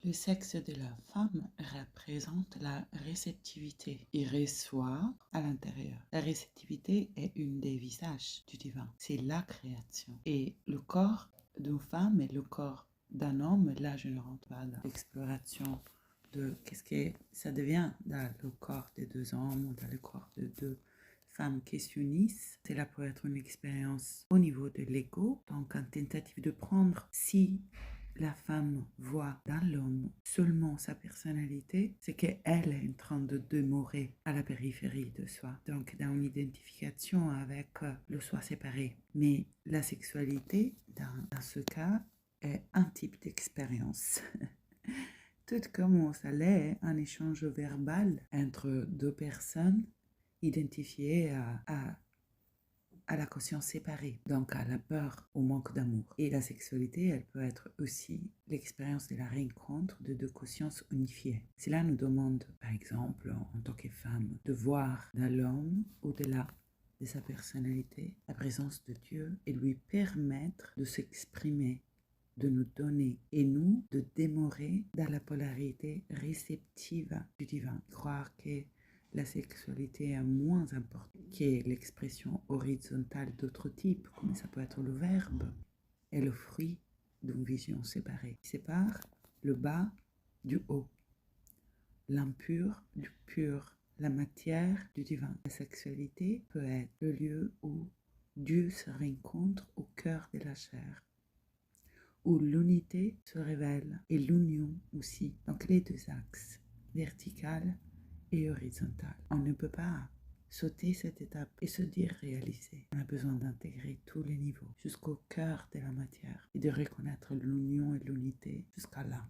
Le sexe de la femme représente la réceptivité. Il reçoit à l'intérieur. La réceptivité est une des visages du divin. C'est la création. Et le corps d'une femme et le corps d'un homme, là je ne rentre pas dans l'exploration de qu'est-ce que ça devient dans le corps de deux hommes ou dans le corps de deux femmes qui s'unissent. Cela peut être une expérience au niveau de l'ego, donc une tentative de prendre si la femme voit dans l'homme seulement sa personnalité, c'est qu'elle est en train de demeurer à la périphérie de soi, donc dans une identification avec le soi séparé. Mais la sexualité, dans ce cas, est un type d'expérience. Tout commence à l'est un échange verbal entre deux personnes identifiées à la conscience séparée, donc à la peur, au manque d'amour. Et la sexualité, elle peut être aussi l'expérience de la rencontre de deux consciences unifiées. Cela nous demande, par exemple, en tant que femme, de voir dans l'homme, au-delà de sa personnalité, la présence de Dieu et lui permettre de s'exprimer, de nous donner et nous de demeurer dans la polarité réceptive du divin. Croire que la sexualité est moins importante que l'expression horizontale d'autres types, comme ça peut être le verbe, est le fruit d'une vision séparée. Il sépare le bas du haut, l'impur du pur, la matière du divin. La sexualité peut être le lieu où Dieu se rencontre au cœur de la chair, où l'unité se révèle et l'union aussi. Donc les deux axes, vertical et horizontal. On ne peut pas sauter cette étape et se dire réalisé. On a besoin d'intégrer tous les niveaux jusqu'au cœur de la matière et de reconnaître l'union et l'unité jusqu'à là.